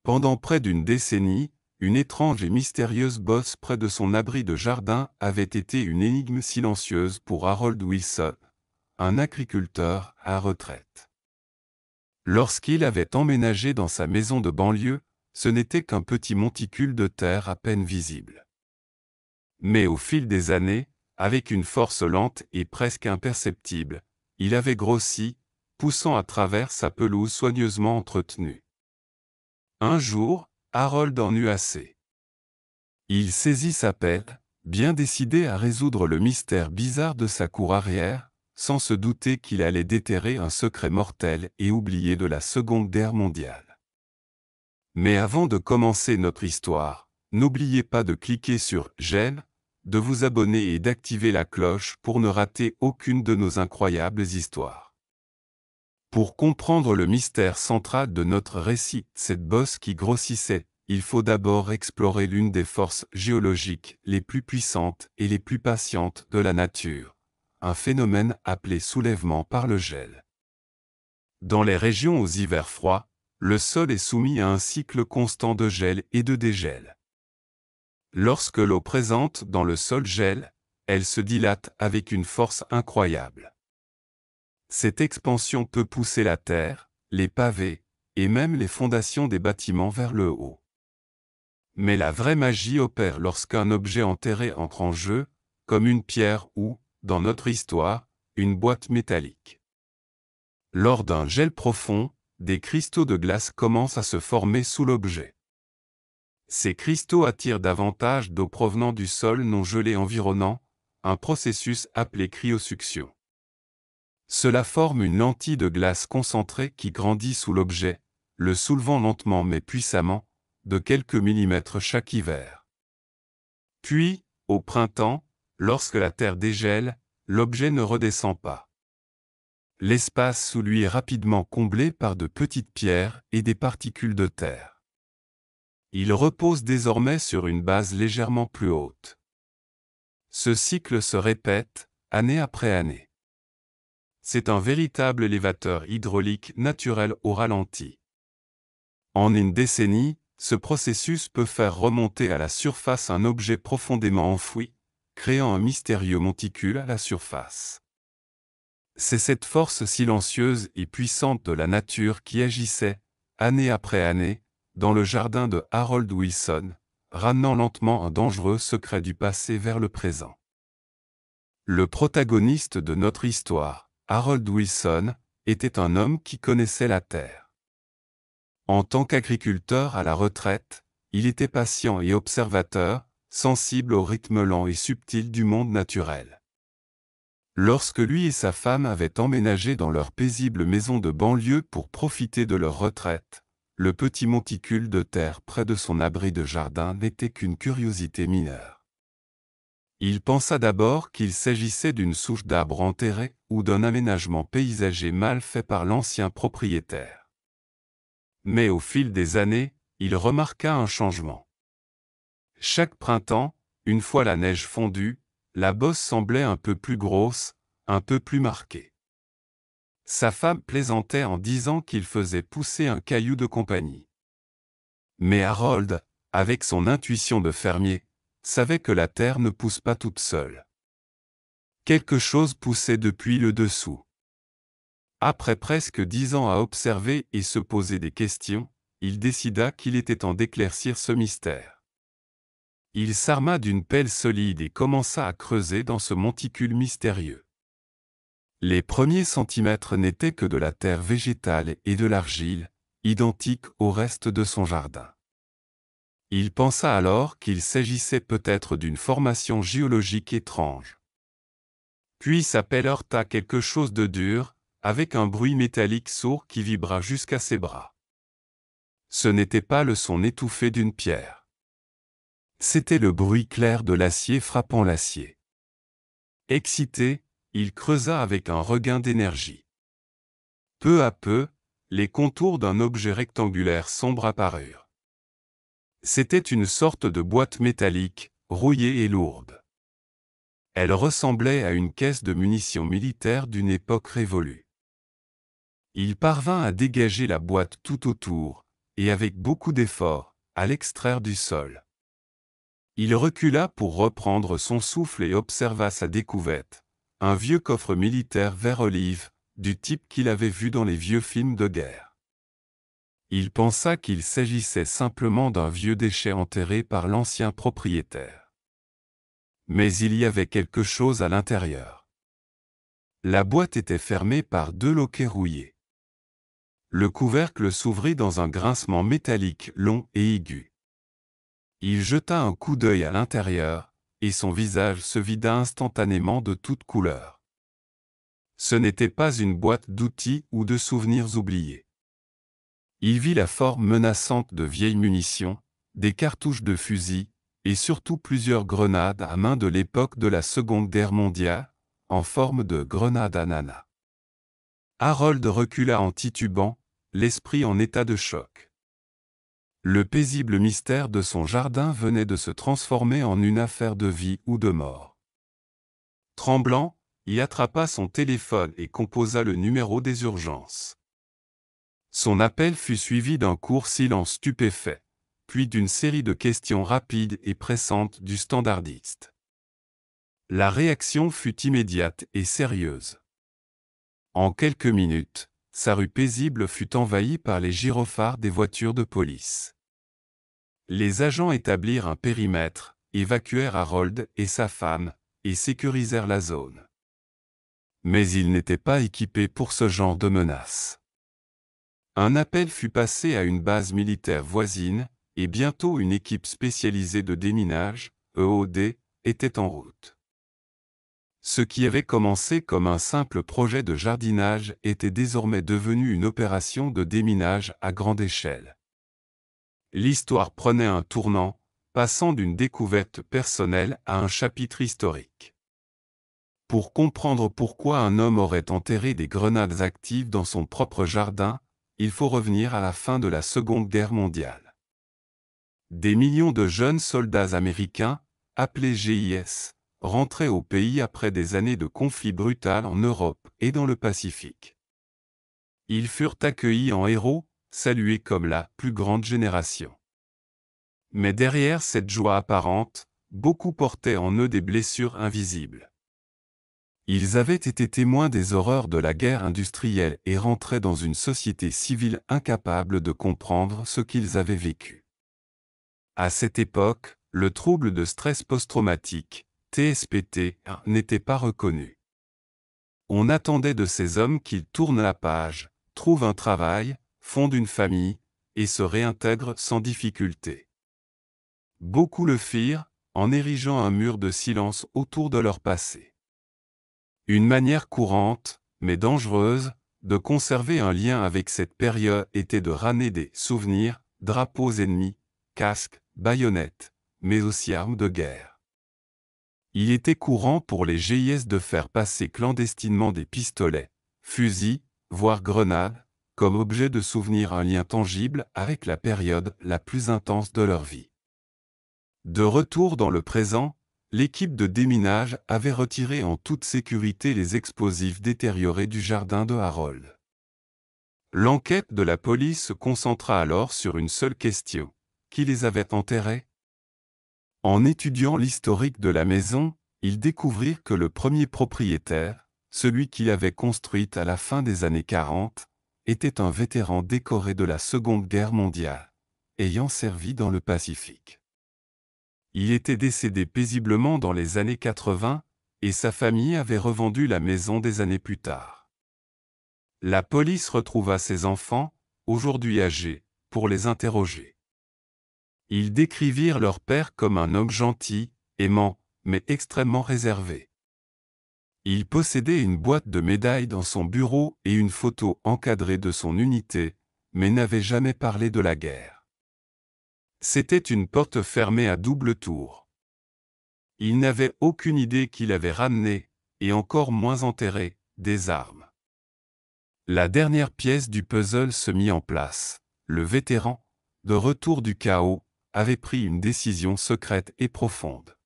Pendant près d'une décennie, une étrange et mystérieuse bosse près de son abri de jardin avait été une énigme silencieuse pour Harold Wilson, un agriculteur à retraite. Lorsqu'il avait emménagé dans sa maison de banlieue, ce n'était qu'un petit monticule de terre à peine visible. Mais au fil des années, avec une force lente et presque imperceptible, il avait grossi, poussant à travers sa pelouse soigneusement entretenue. Un jour, Harold en eut assez. Il saisit sa pelle, bien décidé à résoudre le mystère bizarre de sa cour arrière, sans se douter qu'il allait déterrer un secret mortel et oublié de la Seconde Guerre mondiale. Mais avant de commencer notre histoire, n'oubliez pas de cliquer sur « J'aime », de vous abonner et d'activer la cloche pour ne rater aucune de nos incroyables histoires. Pour comprendre le mystère central de notre récit, cette bosse qui grossissait, il faut d'abord explorer l'une des forces géologiques les plus puissantes et les plus patientes de la nature, un phénomène appelé soulèvement par le gel. Dans les régions aux hivers froids, le sol est soumis à un cycle constant de gel et de dégel. Lorsque l'eau présente dans le sol gèle, elle se dilate avec une force incroyable. Cette expansion peut pousser la terre, les pavés, et même les fondations des bâtiments vers le haut. Mais la vraie magie opère lorsqu'un objet enterré entre en jeu, comme une pierre ou, dans notre histoire, une boîte métallique. Lors d'un gel profond, des cristaux de glace commencent à se former sous l'objet. Ces cristaux attirent davantage d'eau provenant du sol non gelé environnant, un processus appelé cryosuction. Cela forme une lentille de glace concentrée qui grandit sous l'objet, le soulevant lentement mais puissamment, de quelques millimètres chaque hiver. Puis, au printemps, lorsque la terre dégèle, l'objet ne redescend pas. L'espace sous lui est rapidement comblé par de petites pierres et des particules de terre. Il repose désormais sur une base légèrement plus haute. Ce cycle se répète, année après année. C'est un véritable élévateur hydraulique naturel au ralenti. En une décennie, ce processus peut faire remonter à la surface un objet profondément enfoui, créant un mystérieux monticule à la surface. C'est cette force silencieuse et puissante de la nature qui agissait, année après année, dans le jardin de Harold Wilson, ramenant lentement un dangereux secret du passé vers le présent. Le protagoniste de notre histoire, Harold Wilson, était un homme qui connaissait la terre. En tant qu'agriculteur à la retraite, il était patient et observateur, sensible au rythme lent et subtil du monde naturel. Lorsque lui et sa femme avaient emménagé dans leur paisible maison de banlieue pour profiter de leur retraite, le petit monticule de terre près de son abri de jardin n'était qu'une curiosité mineure. Il pensa d'abord qu'il s'agissait d'une souche d'arbre enterrée ou d'un aménagement paysager mal fait par l'ancien propriétaire. Mais au fil des années, il remarqua un changement. Chaque printemps, une fois la neige fondue, la bosse semblait un peu plus grosse, un peu plus marquée. Sa femme plaisantait en disant qu'il faisait pousser un caillou de compagnie. Mais Harold, avec son intuition de fermier, savait que la terre ne pousse pas toute seule. Quelque chose poussait depuis le dessous. Après presque 10 ans à observer et se poser des questions, il décida qu'il était temps d'éclaircir ce mystère. Il s'arma d'une pelle solide et commença à creuser dans ce monticule mystérieux. Les premiers centimètres n'étaient que de la terre végétale et de l'argile, identique au reste de son jardin. Il pensa alors qu'il s'agissait peut-être d'une formation géologique étrange. Puis sa pelle heurta quelque chose de dur, avec un bruit métallique sourd qui vibra jusqu'à ses bras. Ce n'était pas le son étouffé d'une pierre. C'était le bruit clair de l'acier frappant l'acier. Excité, il creusa avec un regain d'énergie. Peu à peu, les contours d'un objet rectangulaire sombre apparurent. C'était une sorte de boîte métallique, rouillée et lourde. Elle ressemblait à une caisse de munitions militaires d'une époque révolue. Il parvint à dégager la boîte tout autour, et avec beaucoup d'efforts, à l'extraire du sol. Il recula pour reprendre son souffle et observa sa découverte, un vieux coffre militaire vert olive, du type qu'il avait vu dans les vieux films de guerre. Il pensa qu'il s'agissait simplement d'un vieux déchet enterré par l'ancien propriétaire. Mais il y avait quelque chose à l'intérieur. La boîte était fermée par 2 loquets rouillés. Le couvercle s'ouvrit dans un grincement métallique long et aigu. Il jeta un coup d'œil à l'intérieur, et son visage se vida instantanément de toute couleur. Ce n'était pas une boîte d'outils ou de souvenirs oubliés. Il vit la forme menaçante de vieilles munitions, des cartouches de fusil, et surtout plusieurs grenades à main de l'époque de la Seconde Guerre mondiale, en forme de grenades ananas. Harold recula en titubant, l'esprit en état de choc. Le paisible mystère de son jardin venait de se transformer en une affaire de vie ou de mort. Tremblant, il attrapa son téléphone et composa le numéro des urgences. Son appel fut suivi d'un court silence stupéfait, puis d'une série de questions rapides et pressantes du standardiste. La réaction fut immédiate et sérieuse. En quelques minutes, sa rue paisible fut envahie par les gyrophares des voitures de police. Les agents établirent un périmètre, évacuèrent Harold et sa femme, et sécurisèrent la zone. Mais ils n'étaient pas équipés pour ce genre de menace. Un appel fut passé à une base militaire voisine, et bientôt une équipe spécialisée de déminage, EOD, était en route. Ce qui avait commencé comme un simple projet de jardinage était désormais devenu une opération de déminage à grande échelle. L'histoire prenait un tournant, passant d'une découverte personnelle à un chapitre historique. Pour comprendre pourquoi un homme aurait enterré des grenades actives dans son propre jardin, il faut revenir à la fin de la Seconde Guerre mondiale. Des millions de jeunes soldats américains, appelés GIS, rentraient au pays après des années de conflits brutals en Europe et dans le Pacifique. Ils furent accueillis en héros, salués comme la plus grande génération. Mais derrière cette joie apparente, beaucoup portaient en eux des blessures invisibles. Ils avaient été témoins des horreurs de la guerre industrielle et rentraient dans une société civile incapable de comprendre ce qu'ils avaient vécu. À cette époque, le trouble de stress post-traumatique, TSPT, n'était pas reconnu. On attendait de ces hommes qu'ils tournent la page, trouvent un travail, fondent une famille, et se réintègrent sans difficulté. Beaucoup le firent, en érigeant un mur de silence autour de leur passé. Une manière courante, mais dangereuse, de conserver un lien avec cette période était de ramener des souvenirs, drapeaux ennemis, casques, baïonnettes, mais aussi armes de guerre. Il était courant pour les GIS de faire passer clandestinement des pistolets, fusils, voire grenades, comme objet de souvenir un lien tangible avec la période la plus intense de leur vie. De retour dans le présent, l'équipe de déminage avait retiré en toute sécurité les explosifs détériorés du jardin de Harold. L'enquête de la police se concentra alors sur une seule question: qui les avait enterrés? En étudiant l'historique de la maison, ils découvrirent que le premier propriétaire, celui qui l'avait construite à la fin des années 40, était un vétéran décoré de la Seconde Guerre mondiale, ayant servi dans le Pacifique. Il était décédé paisiblement dans les années 80, et sa famille avait revendu la maison des années plus tard. La police retrouva ses enfants, aujourd'hui âgés, pour les interroger. Ils décrivirent leur père comme un homme gentil, aimant, mais extrêmement réservé. Il possédait une boîte de médailles dans son bureau et une photo encadrée de son unité, mais n'avait jamais parlé de la guerre. C'était une porte fermée à double tour. Il n'avait aucune idée qu'il avait ramené, et encore moins enterré, des armes. La dernière pièce du puzzle se mit en place. Le vétéran, de retour du chaos, avait pris une décision secrète et profonde.